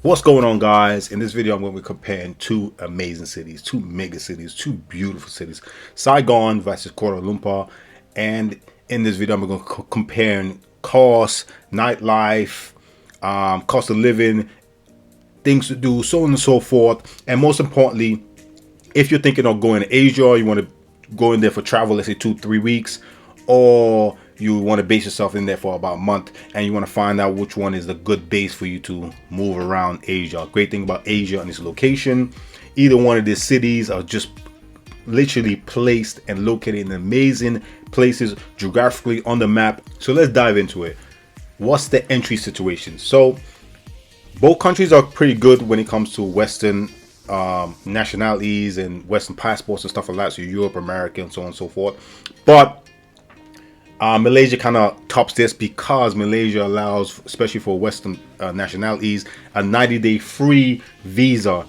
What's going on, guys? In this video I'm going to be comparing two amazing cities, two mega cities, two beautiful cities, Saigon versus Kuala Lumpur. And in this video I'm going to compare cost, nightlife, cost of living, things to do, so on and so forth. And most importantly, if you're thinking of going to Asia, you want to go in there for travel, let's say 2-3 weeks, or you want to base yourself in there for about a month and you want to find out which one is the good base for you to move around Asia. Great thing about Asia and its location, either one of these cities are just literally placed and located in amazing places geographically on the map. So let's dive into it. What's the entry situation? So both countries are pretty good when it comes to Western nationalities and Western passports and stuff like that. So Europe, America, and so on and so forth. But Malaysia kind of tops this because Malaysia allows, especially for Western nationalities, a 90-day free visa,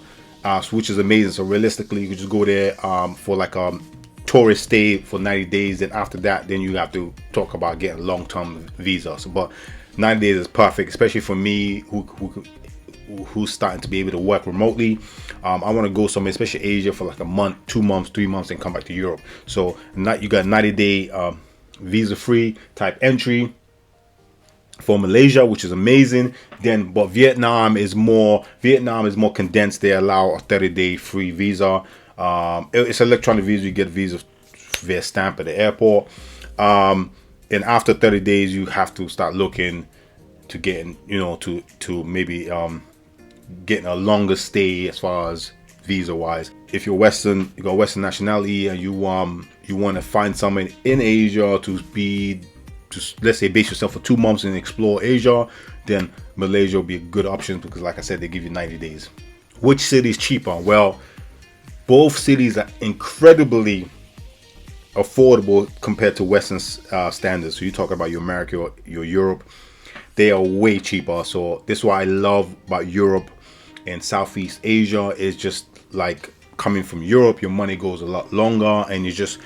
which is amazing. So realistically, you could just go there for like a tourist stay for 90 days. And after that, then you have to talk about getting a long-term visa. So, but 90 days is perfect, especially for me who's starting to be able to work remotely. I want to go somewhere, especially Asia, for like a month, 2 months, 3 months, and come back to Europe. So you got 90-day visa free type entry for Malaysia, which is amazing. Then but Vietnam is more condensed. They allow a 30-day free visa. It's electronic visa. You get visa via stamp at the airport, and after 30 days you have to start looking to getting, to maybe getting a longer stay as far as visa wise. If you're Western, you got Western nationality, and you want to find someone in Asia to let's say base yourself for 2 months and explore Asia, then Malaysia will be a good option because, like I said, they give you 90 days. Which city is cheaper? Well, both cities are incredibly affordable compared to Western standards. So you talk about your America or your Europe, they are way cheaper. So this is what I love about Europe and Southeast Asia, is just like coming from Europe, your money goes a lot longer, and you just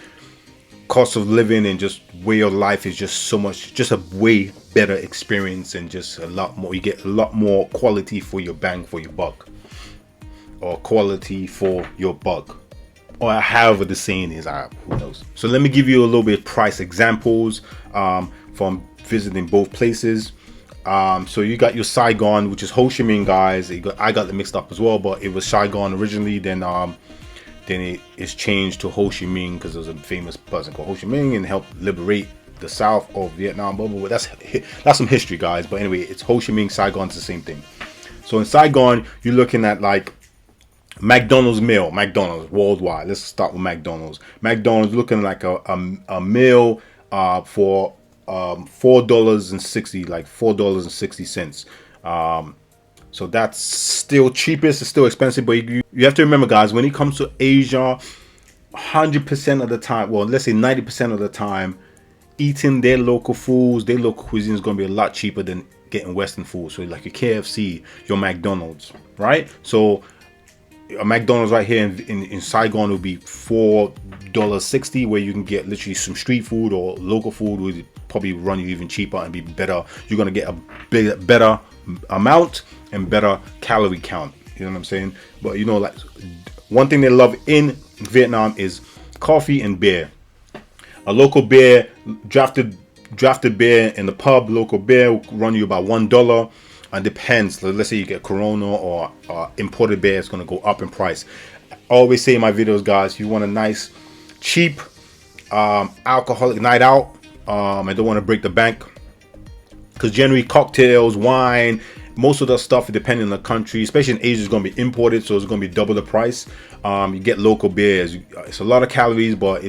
cost of living and just way of life is just so much, just a way better experience, and just a lot more, you get a lot more quality for your bang for your buck, or quality for your buck, or however the saying is, who knows. So let me give you a little bit of price examples from visiting both places. So you got your Saigon, which is Ho Chi Minh, guys. I got it mixed up as well, but it was Saigon originally. Then it is changed to Ho Chi Minh because there was a famous person called Ho Chi Minh and helped liberate the south of Vietnam. But that's some history, guys. But anyway, it's Ho Chi Minh, Saigon's the same thing. So in Saigon, you're looking at like McDonald's meal, McDonald's worldwide. Let's start with McDonald's. McDonald's looking like a meal for $4.60, like $4.60. So that's still cheapest. It's still expensive, but you have to remember, guys, when it comes to Asia, 100% of the time, well, let's say 90% of the time, eating their local foods, their local cuisine is going to be a lot cheaper than getting Western food. So like your KFC, your McDonald's, right? So a McDonald's right here in Saigon will be $4.60, where you can get literally some street food, or local food would probably run you even cheaper and be better. You're gonna get a better amount and better calorie count. You know what I'm saying? But like one thing they love in Vietnam is coffee and beer. A local beer, drafted beer in the pub, local beer will run you about $1. And depends. Let's say you get Corona or imported beer, it's going to go up in price. I always say in my videos, guys, you want a nice, cheap, alcoholic night out. I don't want to break the bank, because generally cocktails, wine, most of the stuff, depending on the country, especially in Asia, is going to be imported, so it's going to be double the price. You get local beers. It's a lot of calories, but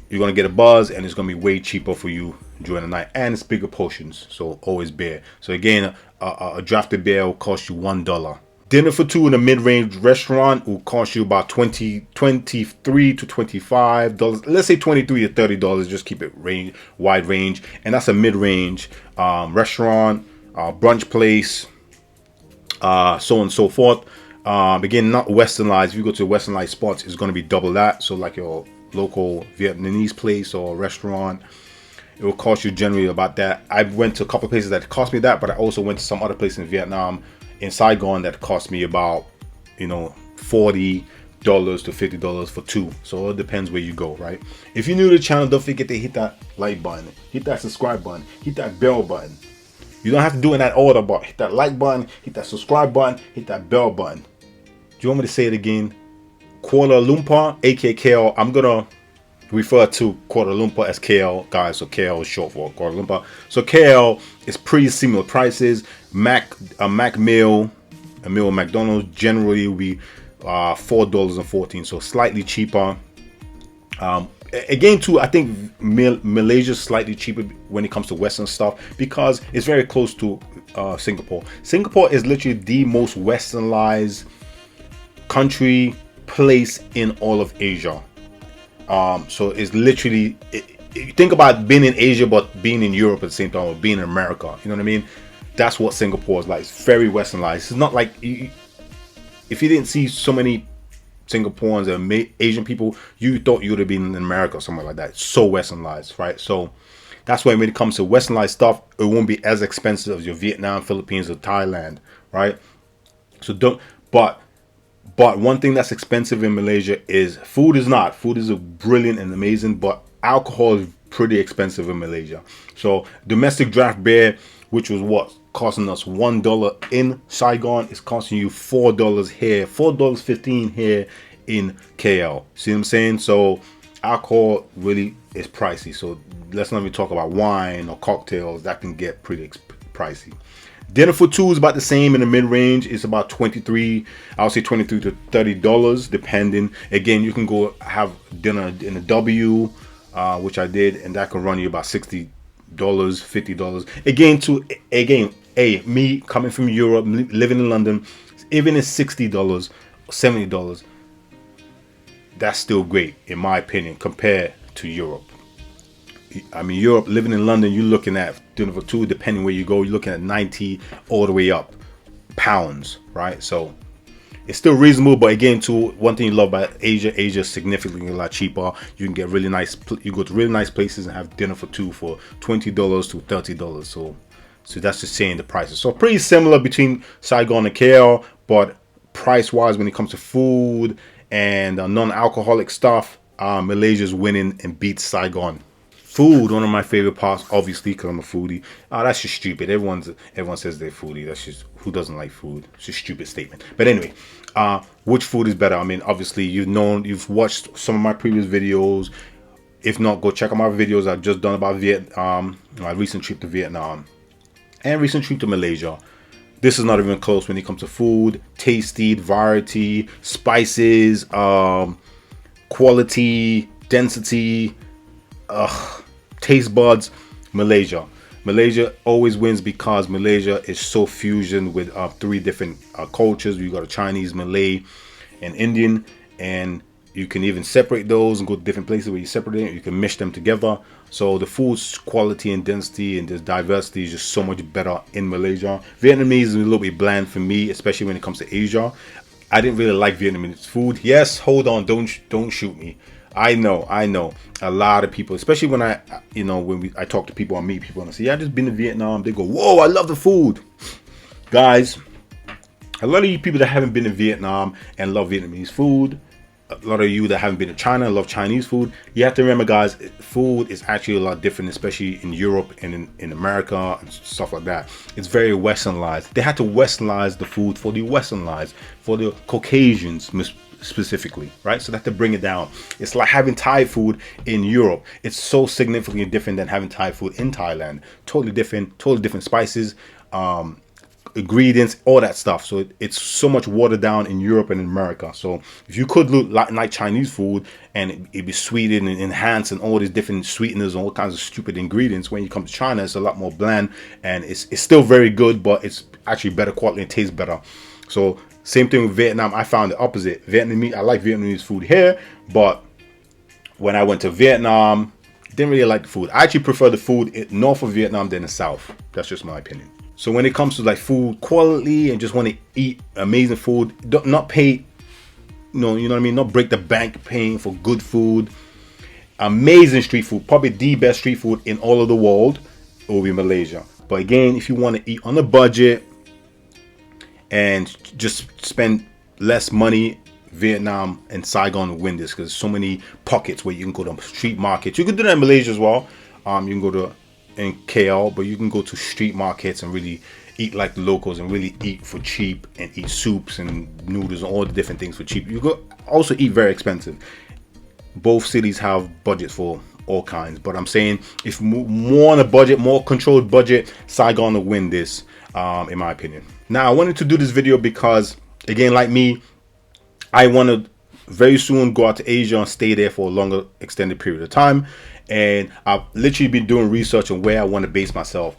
you're going to get a buzz, and it's going to be way cheaper for you during the night, and it's bigger portions, so always beer. So again, a drafted beer will cost you $1. Dinner for two in a mid-range restaurant will cost you about $23 to $25. Let's say $23 to $30. Just keep it wide range, and that's a mid-range restaurant, brunch place, so on and so forth. Again, not westernized. If you go to westernized spots, it's going to be double that. So like your local Vietnamese place or restaurant, it will cost you generally about that. I went to a couple of places that cost me that, but I also went to some other places in Vietnam in Saigon that cost me about, you know, $40 to $50 for two. So it depends where you go, right? If you're new to the channel, don't forget to hit that like button, hit that subscribe button, hit that bell button. You don't have to do it in that order, but hit that like button, hit that subscribe button, hit that bell button. Do you want me to say it again? Kuala Lumpur, aka KL. I'm gonna refer to Kuala Lumpur as KL, guys. So KL is short for Kuala Lumpur. So KL is pretty similar prices. McMeal, a meal at McDonald's generally will be $4.14, so slightly cheaper. Again, too, I think Malaysia is slightly cheaper when it comes to Western stuff because it's very close to Singapore. Singapore is literally the most westernized country, place in all of Asia. So it's literally, think about being in Asia but being in Europe at the same time, or being in America. You know what I mean? That's what Singapore is like. It's very westernized. It's not like if you didn't see so many Singaporeans and Asian people, you thought you would have been in America or somewhere like that. It's so westernized, right? So that's why when it comes to westernized stuff, it won't be as expensive as your Vietnam, Philippines, or Thailand, right? So but one thing that's expensive in Malaysia is food. Food is brilliant and amazing, but alcohol is pretty expensive in Malaysia. So domestic draft beer, which was what costing us $1 in Saigon, is costing you $4 here, $4.15 here in KL. See what I'm saying? So alcohol really is pricey. So let's not even talk about wine or cocktails. That can get pretty pricey. Dinner for two is about the same in the mid-range. It's about $23, I would say $23 to $30, depending. Again, you can go have dinner in a W, which I did, and that can run you about $60, $50. Again, hey, me coming from Europe, living in London, even at $60, $70, that's still great in my opinion compared to Europe. I mean, Europe, living in London, you're looking at dinner for two, depending where you go, you're looking at 90 all the way up pounds, right? So it's still reasonable, but again, too, one thing you love about Asia is significantly a lot cheaper. You can get really nice, you go to really nice places and have dinner for two for $20 to $30. So that's just saying the prices. So pretty similar between Saigon and KL, but price wise, when it comes to food and non-alcoholic stuff, Malaysia's winning and beats Saigon. Food, one of my favorite parts, obviously, because I'm a foodie. That's just stupid. Everyone says they're foodie. That's just, who doesn't like food? It's a stupid statement. But anyway, which food is better? I mean, obviously, you've watched some of my previous videos. If not, go check out my videos I've just done about Vietnam, my recent trip to Vietnam, and recent trip to Malaysia. This is not even close when it comes to food, tasty, variety, spices, quality, density, taste buds. Malaysia always wins because Malaysia is so fusion with three different cultures. You got a Chinese, Malay, and Indian, and you can even separate those and go to different places where you separate it. You can mesh them together. So the food's quality and density and this diversity is just so much better in Malaysia. Vietnamese is a little bit bland for me, especially when it comes to Asia. I didn't really like Vietnamese food. Yes, hold on, don't shoot me. I know a lot of people, especially when I talk to people, I meet people and I say, yeah, I just been to Vietnam. They go, whoa, I love the food. Guys, a lot of you people that haven't been to Vietnam and love Vietnamese food, a lot of you that haven't been to China and love Chinese food, you have to remember, guys, food is actually a lot different, especially in Europe and in America and stuff like that. It's very westernized. They had to westernize the food for the westernized, for the Caucasians specifically, right? So they have to bring it down. It's like having Thai food in Europe. It's so significantly different than having Thai food in Thailand. Totally different spices, ingredients, all that stuff. So it's so much watered down in Europe and in America. So if you could look like Chinese food and it'd be sweetened and enhanced and all these different sweeteners and all kinds of stupid ingredients, when you come to China, it's a lot more bland and it's still very good, but it's actually better quality and tastes better. So same thing with Vietnam. I found the opposite. I like Vietnamese food here, but when I went to Vietnam, didn't really like the food. I actually prefer the food north of Vietnam than the south. That's just my opinion. So when it comes to like food quality and just want to eat amazing food, not pay, you know what I mean, not break the bank paying for good food, amazing street food, probably the best street food in all of the world, it will be Malaysia. But again, if you want to eat on a budget and just spend less money, Vietnam and Saigon will win this, because so many pockets where you can go to street markets. You can do that in Malaysia as well. You can go to in KL, but you can go to street markets and really eat like the locals and really eat for cheap, and eat soups and noodles and all the different things for cheap. You go also eat very expensive. Both cities have budgets for all kinds, but I'm saying if more on a budget, more controlled budget, Saigon will win this, in my opinion. Now, I wanted to do this video because, again, like me, I want to very soon go out to Asia and stay there for a longer extended period of time, and I've literally been doing research on where I want to base myself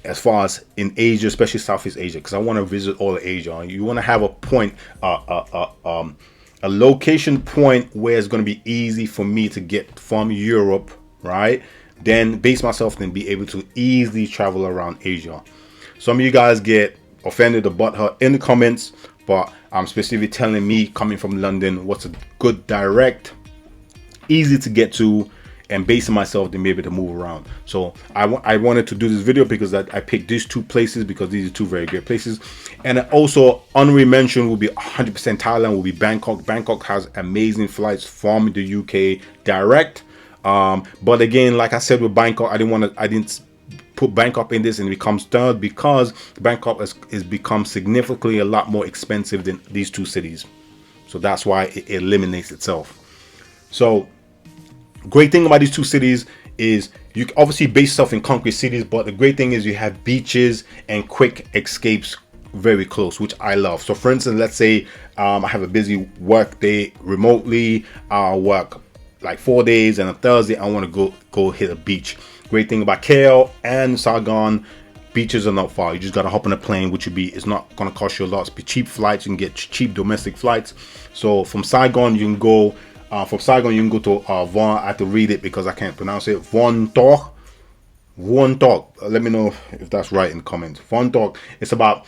as far as in Asia, especially Southeast Asia, because I want to visit all of Asia. You want to have a point, a location point where it's going to be easy for me to get from Europe, right? Then base myself, then be able to easily travel around Asia. Some of you guys get offended or butthurt in the comments, but I'm specifically telling me, coming from London, what's a good, direct, easy to get to, and basing myself to be able to move around. So I wanted to do this video because I picked these two places because these are two very great places. And also, honorary mention will be 100% Thailand, will be Bangkok. Bangkok has amazing flights from the UK direct. But again, like I said with Bangkok, I didn't put Bangkok in this and it becomes third because Bangkok is become significantly a lot more expensive than these two cities. So that's why it eliminates itself. So great thing about these two cities is you can obviously base yourself in concrete cities, but the great thing is you have beaches and quick escapes very close, which I love. So for instance, let's say I have a busy work day remotely, I'll work like 4 days, and on Thursday I want to go hit a beach. Great thing about KL and Saigon, beaches are not far. You just got to hop on a plane, which would be, it's not going to cost you a lot. It's cheap flights. You can get cheap domestic flights. So from Saigon you can go to Von. I have to read it because I can't pronounce it. Von Tok. Let me know if that's right in the comments. Von Tok. It's about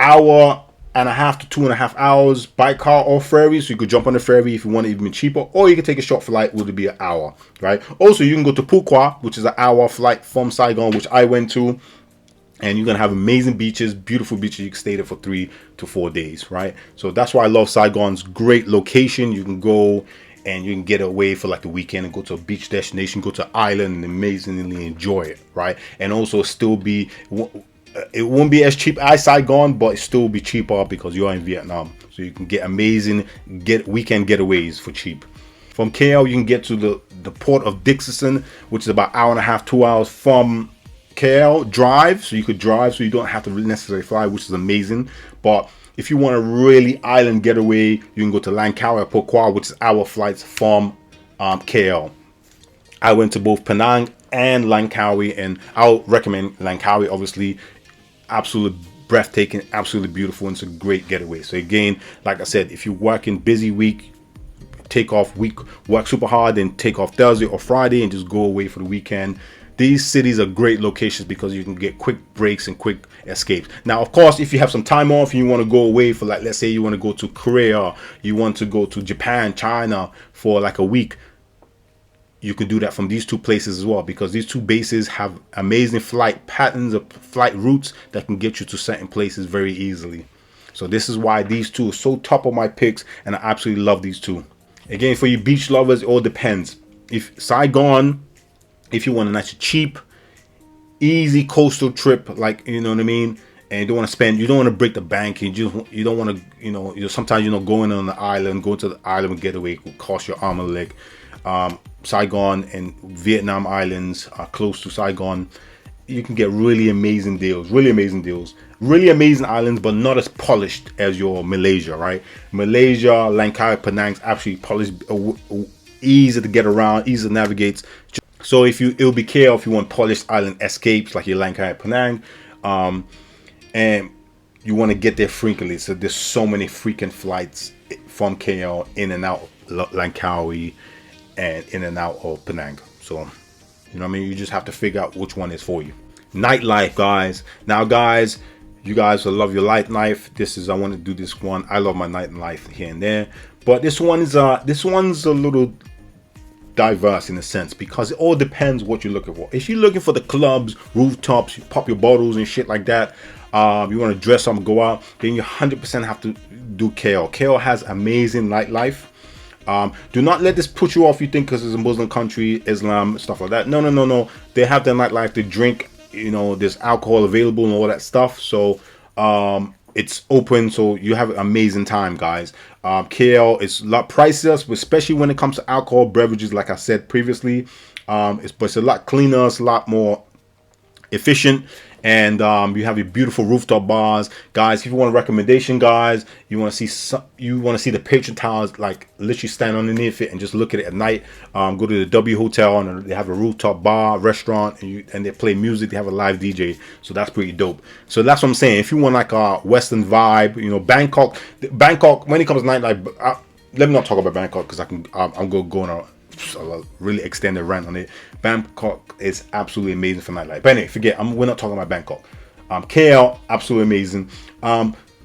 hour and a half to 2.5 hours by car or ferry. So you could jump on the ferry if you want it even cheaper, or you can take a short flight, would be an hour, right? Also, you can go to Phu Quoc, which is an hour flight from Saigon, which I went to. And you're gonna have amazing beaches, beautiful beaches. You can stay there for 3 to 4 days, right? So that's why I love Saigon's great location. You can go and you can get away for like the weekend and go to a beach destination, go to an island and amazingly enjoy it, right? And also still be, it won't be as cheap as Saigon, but it still be cheaper because you are in Vietnam. So you can get amazing weekend getaways for cheap. From KL, you can get to the port of Dixon, which is about 1.5 hours, 2 hours from KL. Drive, so you could drive, so you don't have to necessarily fly, which is amazing. But if you want a really island getaway, you can go to Langkawi or Phu Quoc, which is our flights from KL. I went to both Penang and Langkawi, and I'll recommend Langkawi. Obviously, absolutely breathtaking, absolutely beautiful, and it's a great getaway. So again, like I said, if you work in busy week, take off week, work super hard, and take off Thursday or Friday and just go away for the weekend. These cities are great locations because you can get quick breaks and quick escapes. Now, of course, if you have some time off and you want to go away for, like, let's say you want to go to Korea, you want to go to Japan, China for like a week, you could do that from these two places as well, because these two bases have amazing flight patterns of flight routes that can get you to certain places very easily. So this is why these two are so top of my picks, and I absolutely love these two. Again, for you beach lovers, it all depends. If Saigon, if you want a nice cheap easy coastal trip, like, you know what I mean, and you don't want to spend, you don't want to break the bank, you don't want to, sometimes, going on the island, go to the island getaway will cost your arm and a leg. Saigon and Vietnam islands are close to Saigon. You can get really amazing deals, really amazing islands, but not as polished as your Malaysia, right? Malaysia, Langkawi, Penang's actually polished, easy to get around, easy to navigate. So it'll be KL if you want polished island escapes like your Langkawi, Penang, and you want to get there frequently. So there's so many frequent flights from KL in and out of Langkawi and in and out of Penang. So, you know what I mean? You just have to figure out which one is for you. Nightlife, guys. Now, guys, you guys will love your nightlife. I want to do this one. I love my nightlife here and there, but this one's a little diverse in a sense, because it all depends what you're looking for. If you're looking for the clubs, rooftops, you pop your bottles and shit like that, you want to dress up and go out, then you 100% have to do KL. KL has amazing nightlife. Do not let this put you off. You think because it's a Muslim country, Islam, stuff like that. No, no, no, no. They have their nightlife. They drink. You know, there's alcohol available and all that stuff. So it's open. So you have an amazing time, guys. KL is a lot pricier, especially when it comes to alcohol beverages. Like I said previously, but it's a lot cleaner. It's a lot more efficient, and you have your beautiful rooftop bars, guys. If you want a recommendation, guys, you want to see the picture towers, like literally stand underneath it and just look at it at night. Go to the W Hotel, and they have a rooftop bar restaurant, and they play music. They have a live DJ, so that's pretty dope. So that's what I'm saying. If you want like a Western vibe, you know, Bangkok when it comes to nightlife, let me not talk about Bangkok because I'm gonna go on a really extended rant on it. Bangkok is absolutely amazing for nightlife. But anyway, we're not talking about Bangkok. KL, absolutely amazing.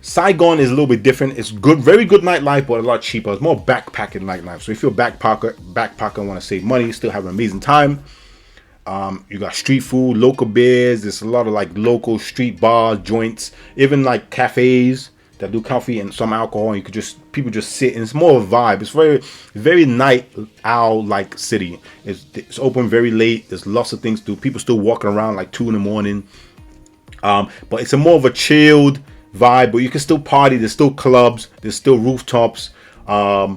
Saigon is a little bit different. It's good, very good nightlife, but a lot cheaper. It's more backpacking nightlife. So if you're a backpacker want to save money, still have an amazing time. You got street food, local beers. There's a lot of like local street bars, joints, even like cafes that do coffee and some alcohol, and people just sit, and it's more of a vibe. It's very night owl like city. It's open very late. There's lots of things to do. People still walking around like 2 in the morning. But it's a more of a chilled vibe, but you can still party. There's still clubs, there's still rooftops, but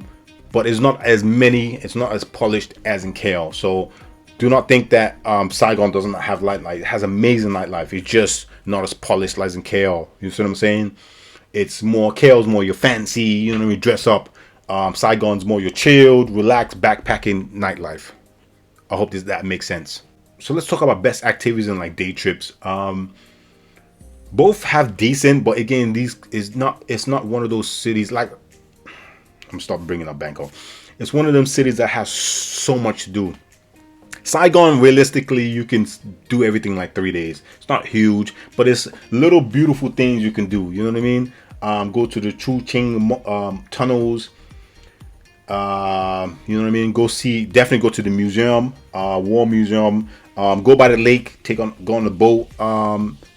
it's not as many, it's not as polished as in KL. So do not think that Saigon doesn't have nightlife. It has amazing nightlife. It's just not as polished as in KL. You see what I'm saying? It's more, KL's more your fancy, you know what I mean, dress up. Saigon's more your chilled, relaxed, backpacking nightlife. I hope that makes sense. So let's talk about best activities and like day trips. Both have decent, but again, it's not one of those cities like, I'm stop bringing up Bangkok. It's one of them cities that has so much to do. Saigon, realistically, you can do everything like 3 days. It's not huge, but it's little beautiful things you can do. You know what I mean? Go to the Chu Ching tunnels. You know what I mean? Definitely go to the museum, war museum. Go by the lake, go on the boat.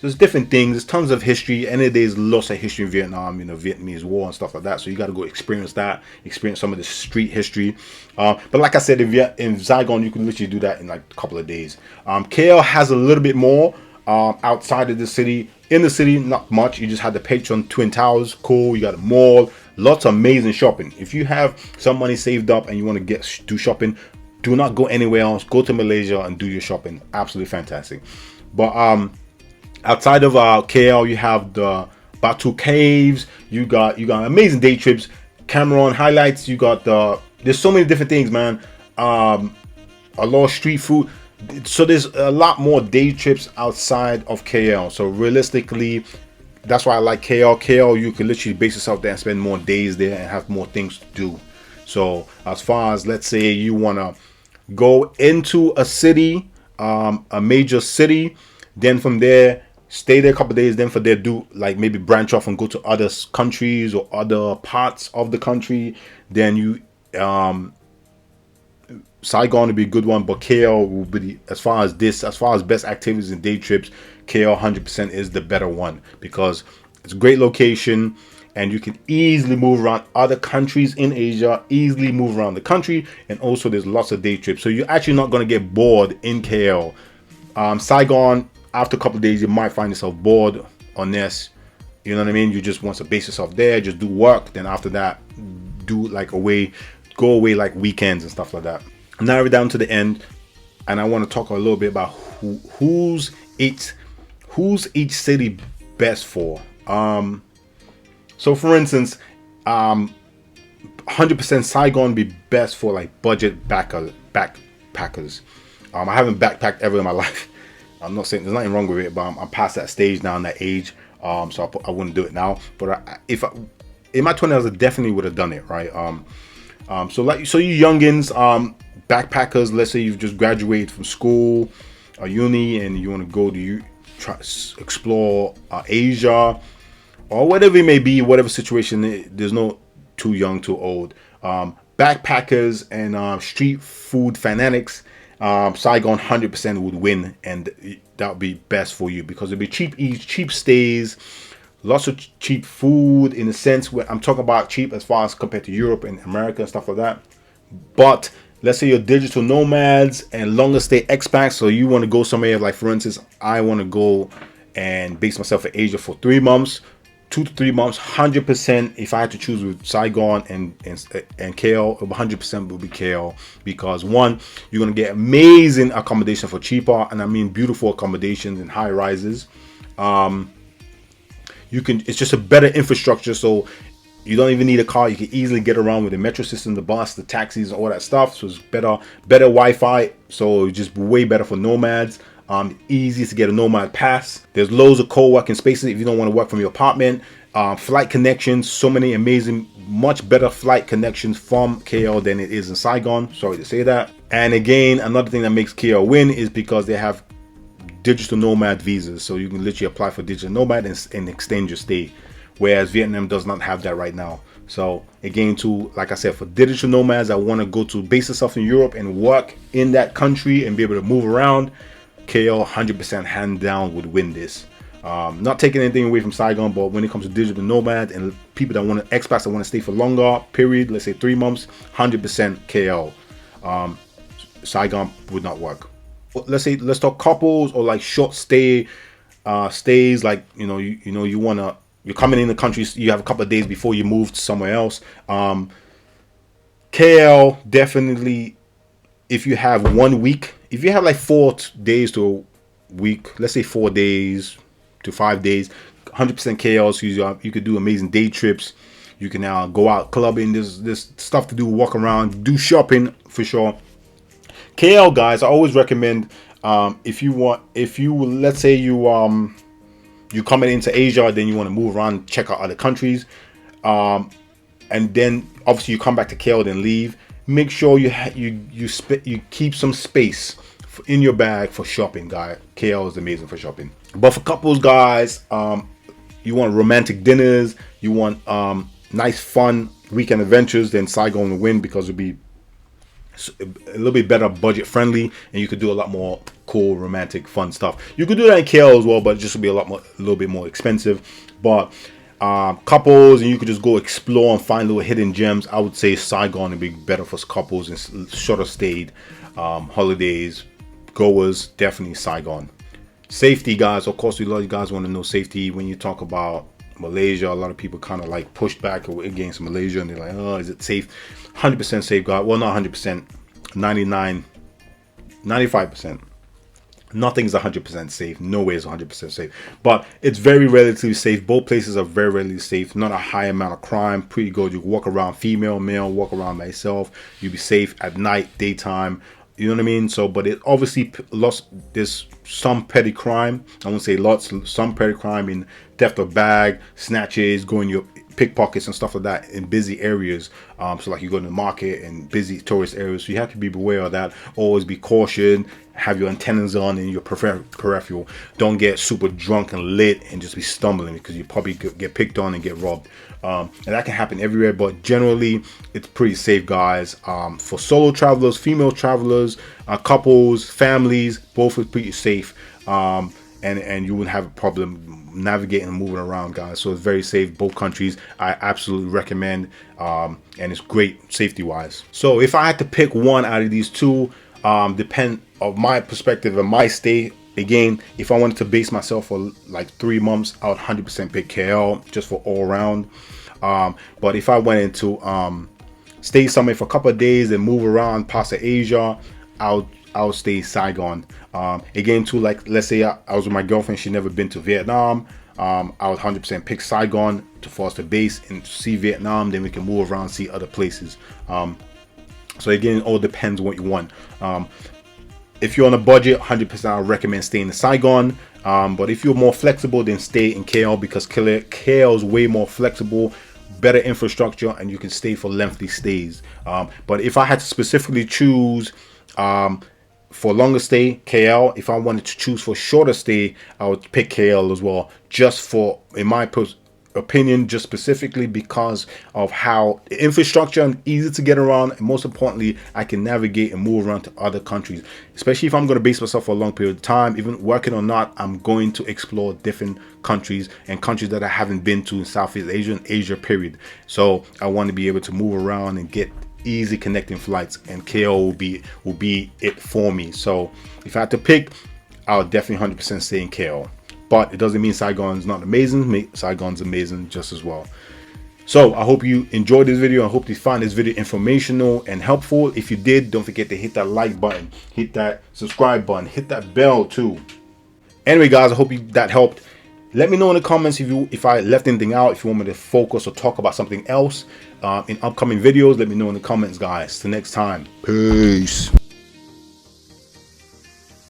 There's different things. There's tons of history. End of the day, there's lots of history in Vietnam, you know, Vietnamese war and stuff like that. So you got to go experience some of the street history. But like I said, in Saigon, you can literally do that in like a couple of days. KL has a little bit more outside of the city. In the city, not much. You just had the Patron Twin Towers, cool. You got a mall, lots of amazing shopping. If you have some money saved up and you want to do shopping, do not go anywhere else. Go to Malaysia and do your shopping. Absolutely fantastic. But outside of KL, you have the Batu Caves. You got amazing day trips. Cameron highlights. You got there's so many different things, man. A lot of street food. So there's a lot more day trips outside of KL. So realistically, that's why I like KL. KL, you can literally base yourself there and spend more days there and have more things to do. So as far as, let's say you want to go into a city, a major city, then from there stay there a couple of days, then from there do like maybe branch off and go to other countries or other parts of the country, then you Saigon would be a good one, but KL will be, as far as best activities and day trips, KL 100% is the better one because it's a great location. And you can easily move around other countries in Asia, easily move around the country. And also there's lots of day trips. So you're actually not going to get bored in KL. Saigon, after a couple of days, you might find yourself bored unless, you know what I mean? You just want to base yourself there, just do work. Then after that, go away like weekends and stuff like that. Now we're down to the end. And I want to talk a little bit about who's each city best for. So for instance, 100% Saigon be best for like budget backpackers. I haven't backpacked ever in my life. I'm not saying there's nothing wrong with it, but I'm past that stage now, in that age. So I wouldn't do it now. But in my 20s, I definitely would have done it, right? So you youngins, backpackers. Let's say you've just graduated from school or uni, and you want to go to explore Asia. Or whatever it may be, whatever situation, there's no too young, too old. Backpackers and street food fanatics, Saigon 100% would win, and that would be best for you because it'd be cheap eats, cheap stays, lots of cheap food in a sense. Where I'm talking about cheap as far as compared to Europe and America and stuff like that. But let's say you're digital nomads and longer stay expats, so you want to go somewhere like, for instance, I want to go and base myself in Asia for 3 months, 2 to 3 months. 100%, if I had to choose with Saigon and KL, 100% would be KL because one, you're gonna get amazing accommodation for cheaper, and I mean beautiful accommodations and high rises. It's just a better infrastructure, so you don't even need a car. You can easily get around with the metro system, the bus, the taxis, all that stuff. So it's better Wi-Fi. So it's just way better for nomads. Easy to get a nomad pass. There's loads of co-working spaces if you don't want to work from your apartment. Flight connections, so many amazing, much better flight connections from KL than it is in Saigon. Sorry to say that. And again, another thing that makes KL win is because they have digital nomad visas. So you can literally apply for digital nomad and extend your stay. Whereas Vietnam does not have that right now. So again, like I said, for digital nomads that want to go to base themselves in Europe and work in that country and be able to move around, KL 100% hand down would win this. Not taking anything away from Saigon, but when it comes to digital nomads and people that want to, expats that want to stay for longer period, let's say 3 months, 100% KL. Saigon would not work. Let's talk couples or like short stays, like you're coming in the country, you have a couple of days before you move to somewhere else. KL, definitely, if you have 1 week, if you have like 4 days to a week, let's say 4 days to 5 days, 100% KL. So you could do amazing day trips. You can now go out clubbing. There's stuff to do, walk around, do shopping for sure. KL, guys, I always recommend if you let's say you're coming into Asia, then you want to move around, check out other countries, and then obviously you come back to KL, then leave. Make sure you keep some space in your bag for shopping, guys. KL is amazing for shopping. But for couples, guys, you want romantic dinners, you want nice fun weekend adventures, then Saigon will win because it'll be a little bit better budget friendly, and you could do a lot more cool romantic fun stuff. You could do that in KL as well, but it just would be a little bit more expensive. But couples, and you could just go explore and find little hidden gems. I would say Saigon would be better for couples and shorter stayed holidays goers. Definitely Saigon. Safety, guys, of course, a lot of you guys want to know safety. When you talk about Malaysia, a lot of people kind of like pushed back against Malaysia, and they're like, oh, is it safe? 100% safe, guys. Well, not 100%, 95%. Nothing's 100% safe. No way is 100% safe, but it's very relatively safe. Both places are very relatively safe. Not a high amount of crime. Pretty good. You can walk around, female, male, walk around by yourself. You'll be safe at night, daytime. You know what I mean? So, but it obviously there's some petty crime. I won't say lots. Some petty crime in theft of bag, snatches, going your pickpockets and stuff like that in busy areas. So like you go to the market and busy tourist areas. So you have to be aware of that. Always be cautious. Have your antennas on in your peripheral. Don't get super drunk and lit and just be stumbling, because you probably get picked on and get robbed. And that can happen everywhere, but generally it's pretty safe, guys. For solo travelers, female travelers, couples, families, both is pretty safe. And you wouldn't have a problem navigating and moving around, guys. So it's very safe, both countries. I absolutely recommend, and it's great safety wise. So if I had to pick one out of these two, depend of my perspective and my stay, again, if I wanted to base myself for like 3 months, I would 100% pick KL just for all around. But if I went into stay somewhere for a couple of days and move around past Asia, I'll stay Saigon. Again, too, like let's say I was with my girlfriend, she never been to Vietnam. I would 100% pick Saigon for us to base and see Vietnam. Then we can move around, see other places. So again, it all depends what you want. If you're on a budget, 100% I recommend staying in Saigon. But if you're more flexible, then stay in KL, because KL is way more flexible, better infrastructure, and you can stay for lengthy stays. But if I had to specifically choose for longer stay, KL. If I wanted to choose for shorter stay, I would pick KL as well, just for, in my opinion just specifically because of how the infrastructure and easy to get around, and most importantly, I can navigate and move around to other countries. Especially if I'm going to base myself for a long period of time, even working or not, I'm going to explore different countries and countries that I haven't been to in Southeast Asia and Asia period. So I want to be able to move around and get easy connecting flights, and KL will be it for me. So if I had to pick, I'll definitely 100% stay in KL. But it doesn't mean Saigon's not amazing. Saigon's amazing just as well. So I hope you enjoyed this video. I hope you found this video informational and helpful. If you did, don't forget to hit that like button, hit that subscribe button, hit that bell too. Anyway, guys, I hope that helped. Let me know in the comments if I left anything out, if you want me to focus or talk about something else in upcoming videos. Let me know in the comments, guys. Till next time, peace.